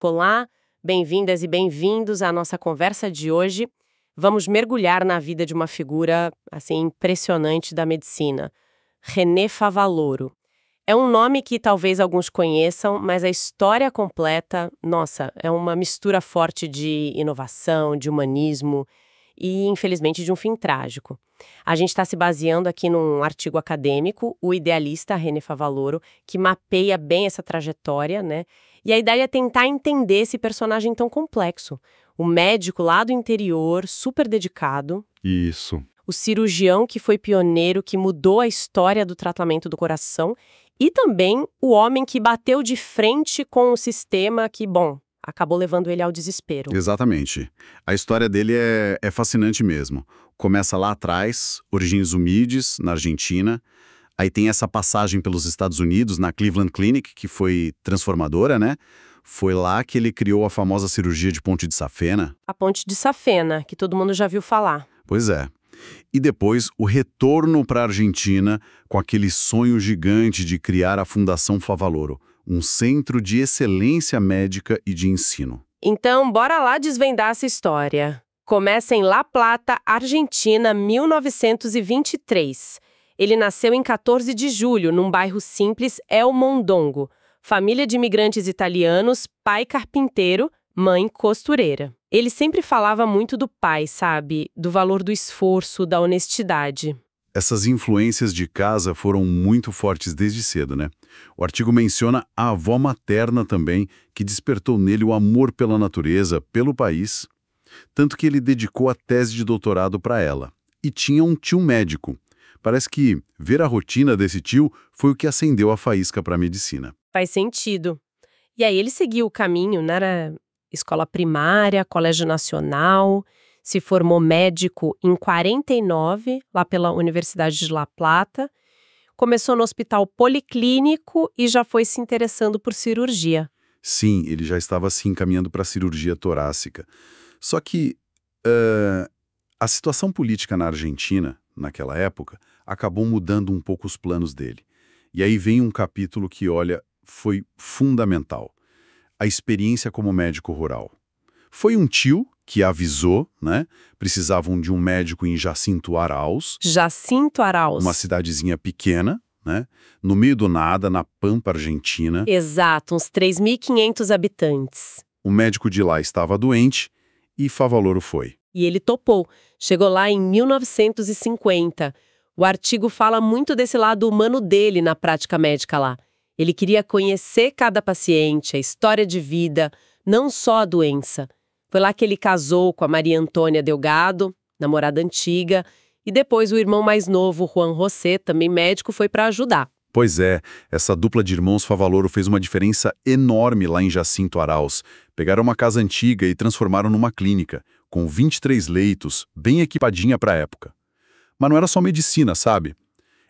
Olá, bem-vindas e bem-vindos à nossa conversa de hoje. Vamos mergulhar na vida de uma figura, assim, impressionante da medicina, René Favaloro. É um nome que talvez alguns conheçam, mas a história completa, nossa, é uma mistura forte de inovação, de humanismo e, infelizmente, de um fim trágico. A gente está se baseando aqui num artigo acadêmico, o idealista René Favaloro, que mapeia bem essa trajetória, né? E a ideia é tentar entender esse personagem tão complexo. O médico lá do interior, super dedicado. Isso. O cirurgião que foi pioneiro, que mudou a história do tratamento do coração. E também o homem que bateu de frente com o sistema que, bom, acabou levando ele ao desespero. Exatamente. A história dele é fascinante mesmo. Começa lá atrás, origens humildes, na Argentina. Aí tem essa passagem pelos Estados Unidos, na Cleveland Clinic, que foi transformadora, né? Foi lá que ele criou a famosa cirurgia de ponte de safena. A ponte de safena, que todo mundo já viu falar. Pois é. E depois o retorno para a Argentina com aquele sonho gigante de criar a Fundação Favaloro, um centro de excelência médica e de ensino. Então, bora lá desvendar essa história. Começa em La Plata, Argentina, 1923. Ele nasceu em 14 de julho, num bairro simples, El Mondongo. Família de imigrantes italianos, pai carpinteiro, mãe costureira. Ele sempre falava muito do pai, sabe? Do valor do esforço, da honestidade. Essas influências de casa foram muito fortes desde cedo, né? O artigo menciona a avó materna também, que despertou nele o amor pela natureza, pelo país, tanto que ele dedicou a tese de doutorado para ela. E tinha um tio médico. Parece que ver a rotina desse tio foi o que acendeu a faísca para a medicina. Faz sentido. E aí ele seguiu o caminho, né? Era escola primária, colégio nacional, se formou médico em 49, lá pela Universidade de La Plata, começou no hospital policlínico e já foi se interessando por cirurgia. Sim, ele já estava se encaminhando para a cirurgia torácica. Só que a situação política na Argentina, naquela época, acabou mudando um pouco os planos dele. E aí vem um capítulo que, olha, foi fundamental. A experiência como médico rural. Foi um tio que avisou, né? Precisavam de um médico em Jacinto Arauz. Jacinto Arauz. Uma cidadezinha pequena, né? No meio do nada, na Pampa Argentina. Exato, uns 3.500 habitantes. O médico de lá estava doente e Favaloro foi. E ele topou. Chegou lá em 1950. O artigo fala muito desse lado humano dele na prática médica lá. Ele queria conhecer cada paciente, a história de vida, não só a doença. Foi lá que ele casou com a Maria Antônia Delgado, namorada antiga, e depois o irmão mais novo, Juan José, também médico, foi para ajudar. Pois é, essa dupla de irmãos Favaloro fez uma diferença enorme lá em Jacinto Arauz. Pegaram uma casa antiga e transformaram numa clínica, com 23 leitos, bem equipadinha para a época. Mas não era só medicina, sabe?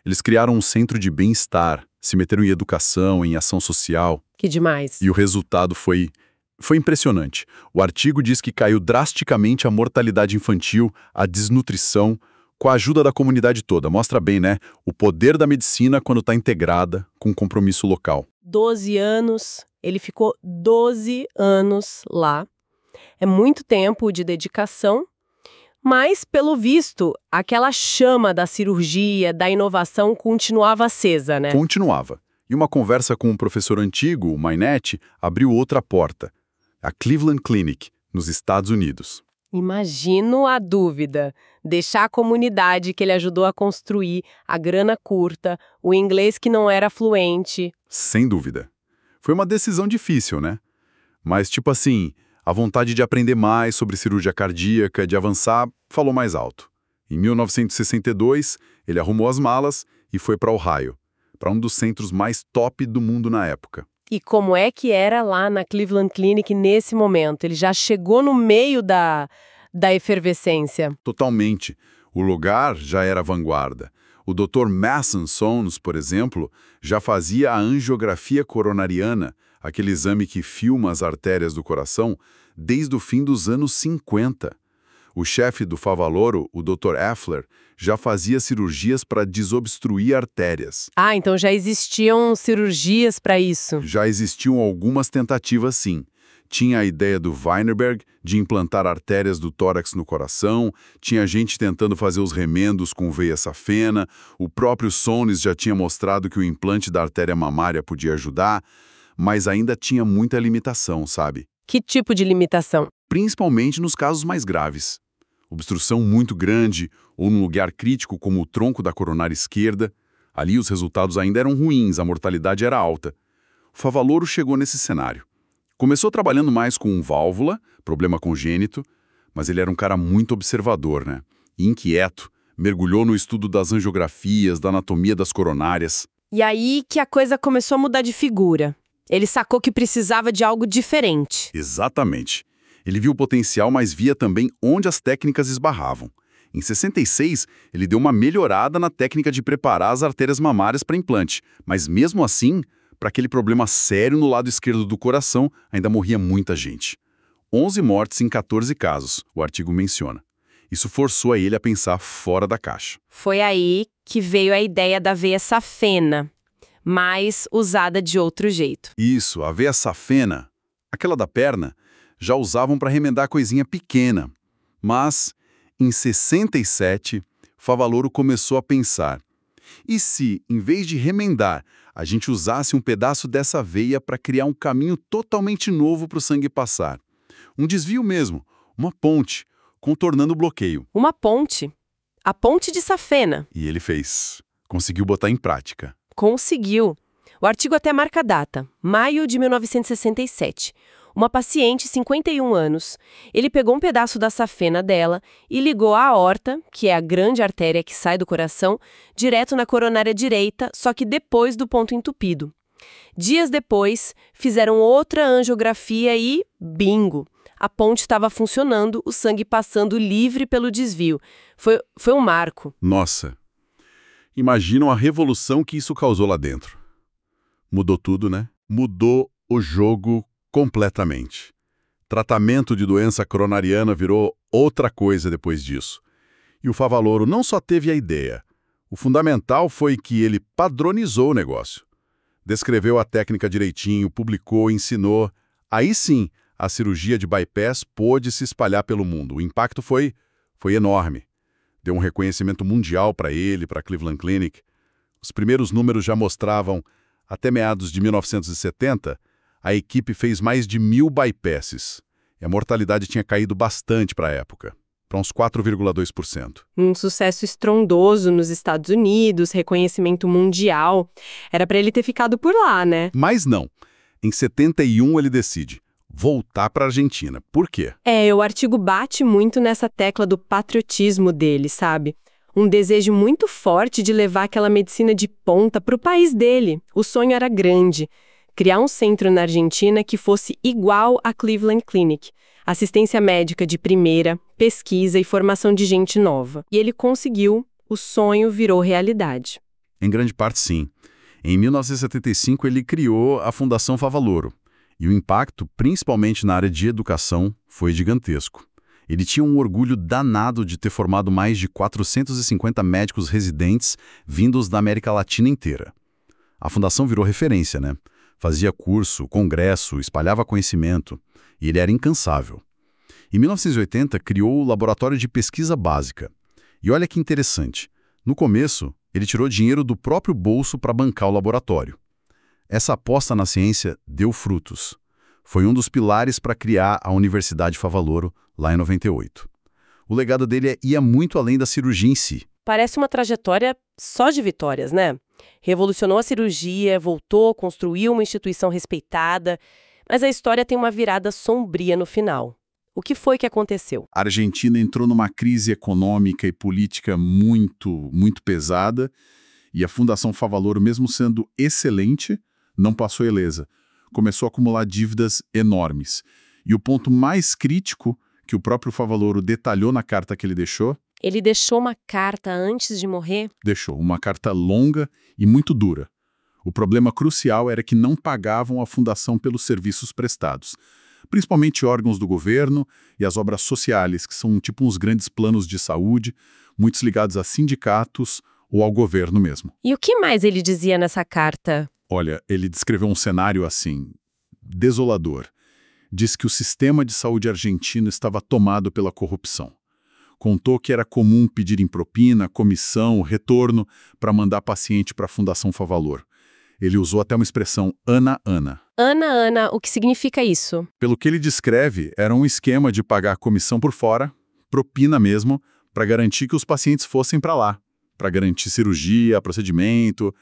Eles criaram um centro de bem-estar, se meteram em educação, em ação social. Que demais. E o resultado foi impressionante. O artigo diz que caiu drasticamente a mortalidade infantil, a desnutrição, com a ajuda da comunidade toda. Mostra bem, né? O poder da medicina quando está integrada com compromisso local. 12 anos, ele ficou 12 anos lá. É muito tempo de dedicação. Mas, pelo visto, aquela chama da cirurgia, da inovação, continuava acesa, né? Continuava. E uma conversa com um professor antigo, o Mainetti, abriu outra porta. A Cleveland Clinic, nos Estados Unidos. Imagino a dúvida. Deixar a comunidade que ele ajudou a construir, a grana curta, o inglês que não era fluente. Sem dúvida. Foi uma decisão difícil, né? Mas, tipo assim, a vontade de aprender mais sobre cirurgia cardíaca, de avançar, falou mais alto. Em 1962, ele arrumou as malas e foi para Ohio, para um dos centros mais top do mundo na época. E como é que era lá na Cleveland Clinic nesse momento? Ele já chegou no meio da efervescência. Totalmente. O lugar já era vanguarda. O Dr. Masson Sons, por exemplo, já fazia a angiografia coronariana, aquele exame que filma as artérias do coração, desde o fim dos anos 50. O chefe do Favaloro, o Dr. Effler, já fazia cirurgias para desobstruir artérias. Ah, então já existiam cirurgias para isso. Já existiam algumas tentativas, sim. Tinha a ideia do Weinberg de implantar artérias do tórax no coração, tinha gente tentando fazer os remendos com veia safena, o próprio Sones já tinha mostrado que o implante da artéria mamária podia ajudar, mas ainda tinha muita limitação, sabe? Que tipo de limitação? Principalmente nos casos mais graves. Obstrução muito grande ou num lugar crítico como o tronco da coronária esquerda. Ali os resultados ainda eram ruins, a mortalidade era alta. O Favaloro chegou nesse cenário. Começou trabalhando mais com válvula, problema congênito, mas ele era um cara muito observador, né? E inquieto, mergulhou no estudo das angiografias, da anatomia das coronárias. E aí que a coisa começou a mudar de figura. Ele sacou que precisava de algo diferente. Exatamente. Ele viu o potencial, mas via também onde as técnicas esbarravam. Em 66, ele deu uma melhorada na técnica de preparar as artérias mamárias para implante, mas mesmo assim, para aquele problema sério no lado esquerdo do coração, ainda morria muita gente. 11 mortes em 14 casos, o artigo menciona. Isso forçou a ele a pensar fora da caixa. Foi aí que veio a ideia da veia safena, mas usada de outro jeito. Isso, a veia safena, aquela da perna, já usavam para remendar coisinha pequena. Mas, em 67, Favaloro começou a pensar: e se, em vez de remendar, a gente usasse um pedaço dessa veia para criar um caminho totalmente novo para o sangue passar? Um desvio mesmo, uma ponte, contornando o bloqueio. Uma ponte. A ponte de safena. E ele fez. Conseguiu botar em prática. Conseguiu. O artigo até marca a data, maio de 1967. Uma paciente, 51 anos, ele pegou um pedaço da safena dela e ligou a aorta, que é a grande artéria que sai do coração, direto na coronária direita, só que depois do ponto entupido. Dias depois, fizeram outra angiografia e, bingo! A ponte estava funcionando, o sangue passando livre pelo desvio. Foi um marco. Nossa! Imaginam a revolução que isso causou lá dentro. Mudou tudo, né? Mudou o jogo completamente. Tratamento de doença coronariana virou outra coisa depois disso. E o Favaloro não só teve a ideia. O fundamental foi que ele padronizou o negócio. Descreveu a técnica direitinho, publicou, ensinou. Aí sim, a cirurgia de bypass pôde se espalhar pelo mundo. O impacto foi enorme. Deu um reconhecimento mundial para ele, para a Cleveland Clinic. Os primeiros números já mostravam, até meados de 1970, a equipe fez mais de 1.000 bypasses. E a mortalidade tinha caído bastante para a época, para uns 4,2%. Um sucesso estrondoso nos Estados Unidos, reconhecimento mundial. Era para ele ter ficado por lá, né? Mas não. Em 71 ele decide voltar para a Argentina. Por quê? O artigo bate muito nessa tecla do patriotismo dele, sabe? Um desejo muito forte de levar aquela medicina de ponta para o país dele. O sonho era grande. Criar um centro na Argentina que fosse igual à Cleveland Clinic. Assistência médica de primeira, pesquisa e formação de gente nova. E ele conseguiu, o sonho virou realidade. Em grande parte, sim. Em 1975, ele criou a Fundação Favaloro. E o impacto, principalmente na área de educação, foi gigantesco. Ele tinha um orgulho danado de ter formado mais de 450 médicos residentes vindos da América Latina inteira. A fundação virou referência, né? Fazia curso, congresso, espalhava conhecimento, e ele era incansável. Em 1980, criou o Laboratório de Pesquisa Básica. E olha que interessante, no começo, ele tirou dinheiro do próprio bolso para bancar o laboratório. Essa aposta na ciência deu frutos. Foi um dos pilares para criar a Universidade Favaloro, lá em 98. O legado dele ia muito além da cirurgia em si. Parece uma trajetória só de vitórias, né? Revolucionou a cirurgia, voltou, construiu uma instituição respeitada, mas a história tem uma virada sombria no final. O que foi que aconteceu? A Argentina entrou numa crise econômica e política muito pesada, e a Fundação Favaloro, mesmo sendo excelente, não passou ilesa. Começou a acumular dívidas enormes. E o ponto mais crítico, que o próprio Favaloro detalhou na carta que ele deixou... Ele deixou uma carta antes de morrer? Deixou, uma carta longa e muito dura. O problema crucial era que não pagavam a fundação pelos serviços prestados, principalmente órgãos do governo e as obras sociais, que são tipo uns grandes planos de saúde, muitos ligados a sindicatos ou ao governo mesmo. E o que mais ele dizia nessa carta? Olha, ele descreveu um cenário assim, desolador. Diz que o sistema de saúde argentino estava tomado pela corrupção. Contou que era comum pedirem propina, comissão, retorno para mandar paciente para a Fundação Favalor. Ele usou até uma expressão Ana-Ana. Ana, o que significa isso? Pelo que ele descreve, era um esquema de pagar comissão por fora, propina mesmo, para garantir que os pacientes fossem para lá, para garantir cirurgia, procedimento.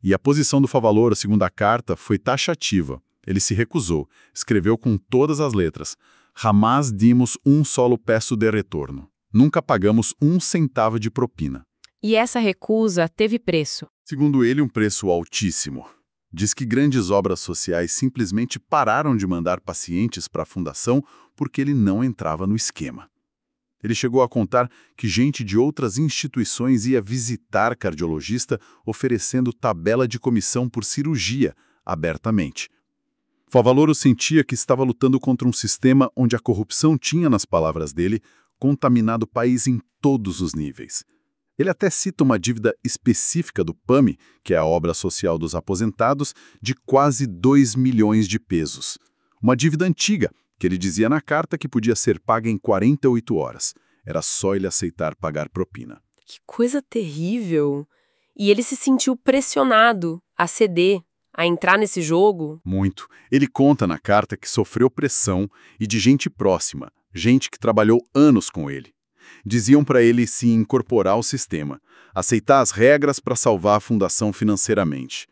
E a posição do Favaloro, segundo a carta, foi taxativa. Ele se recusou, escreveu com todas as letras: "Jamás dimos um solo peso de retorno." Nunca pagamos um centavo de propina. E essa recusa teve preço. Segundo ele, um preço altíssimo. Diz que grandes obras sociais simplesmente pararam de mandar pacientes para a fundação porque ele não entrava no esquema. Ele chegou a contar que gente de outras instituições ia visitar cardiologista oferecendo tabela de comissão por cirurgia, abertamente. Favaloro sentia que estava lutando contra um sistema onde a corrupção tinha, nas palavras dele, contaminado o país em todos os níveis. Ele até cita uma dívida específica do PAMI, que é a obra social dos aposentados, de quase 2 milhões de pesos. Uma dívida antiga, que ele dizia na carta que podia ser paga em 48 horas. Era só ele aceitar pagar propina. Que coisa terrível! E ele se sentiu pressionado a ceder, a entrar nesse jogo. Muito. Ele conta na carta que sofreu pressão e de gente próxima, gente que trabalhou anos com ele. Diziam para ele se incorporar ao sistema, aceitar as regras para salvar a fundação financeiramente.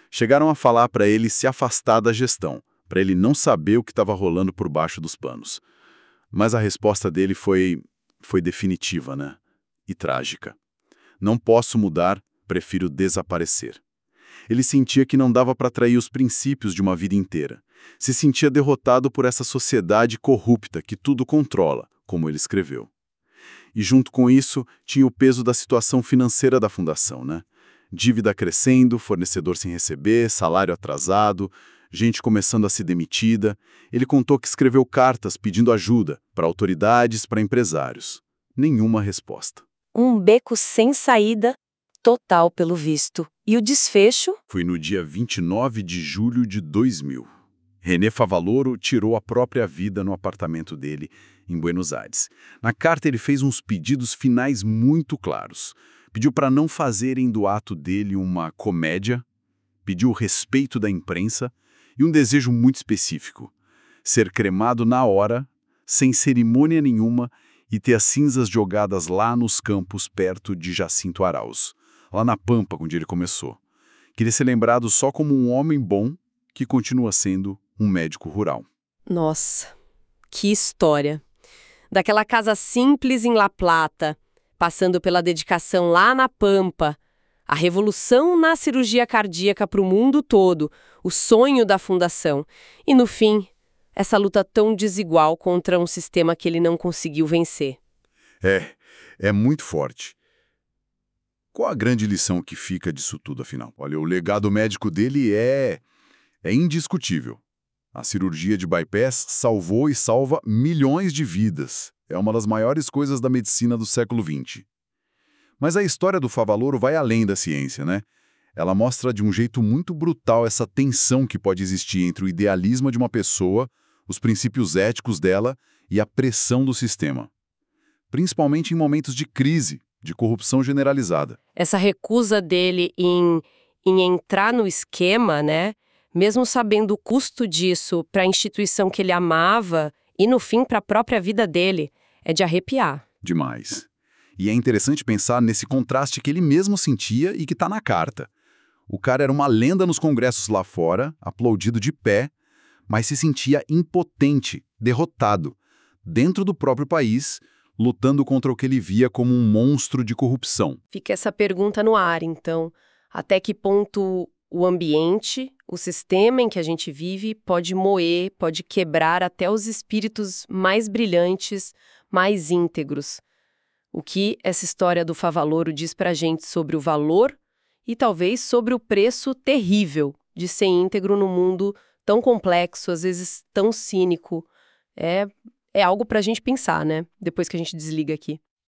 Chegaram a falar para ele se afastar da gestão, para ele não saber o que estava rolando por baixo dos panos. Mas a resposta dele foi definitiva, né? E trágica. Não posso mudar, prefiro desaparecer. Ele sentia que não dava para trair os princípios de uma vida inteira. Se sentia derrotado por essa sociedade corrupta que tudo controla, como ele escreveu. E junto com isso, tinha o peso da situação financeira da fundação, né? Dívida crescendo, fornecedor sem receber, salário atrasado, gente começando a ser demitida. Ele contou que escreveu cartas pedindo ajuda para autoridades, para empresários. Nenhuma resposta. Um beco sem saída, total pelo visto. E o desfecho? Foi no dia 29 de julho de 2000. René Favaloro tirou a própria vida no apartamento dele, em Buenos Aires. Na carta ele fez uns pedidos finais muito claros. Pediu para não fazerem do ato dele uma comédia, pediu o respeito da imprensa e um desejo muito específico: ser cremado na hora, sem cerimônia nenhuma, e ter as cinzas jogadas lá nos campos perto de Jacinto Arauz, lá na Pampa, onde ele começou. Queria ser lembrado só como um homem bom que continua sendo um médico rural. Nossa, que história! Daquela casa simples em La Plata, passando pela dedicação lá na Pampa, a revolução na cirurgia cardíaca para o mundo todo, o sonho da fundação. E, no fim, essa luta tão desigual contra um sistema que ele não conseguiu vencer. É muito forte. Qual a grande lição que fica disso tudo, afinal? Olha, o legado médico dele é indiscutível. A cirurgia de bypass salvou e salva milhões de vidas. É uma das maiores coisas da medicina do século XX. Mas a história do Favaloro vai além da ciência, né? Ela mostra de um jeito muito brutal essa tensão que pode existir entre o idealismo de uma pessoa, os princípios éticos dela e a pressão do sistema. Principalmente em momentos de crise, de corrupção generalizada. Essa recusa dele em entrar no esquema, né? Mesmo sabendo o custo disso para a instituição que ele amava e, no fim, para a própria vida dele, é de arrepiar. Demais. E é interessante pensar nesse contraste que ele mesmo sentia e que está na carta. O cara era uma lenda nos congressos lá fora, aplaudido de pé, mas se sentia impotente, derrotado, dentro do próprio país, lutando contra o que ele via como um monstro de corrupção. Fica essa pergunta no ar, então. Até que ponto o ambiente, o sistema em que a gente vive, pode moer, pode quebrar até os espíritos mais brilhantes, mais íntegros? O que essa história do Favaloro diz pra gente sobre o valor e talvez sobre o preço terrível de ser íntegro num mundo tão complexo, às vezes tão cínico. É algo pra gente pensar, né? Depois que a gente desliga aqui.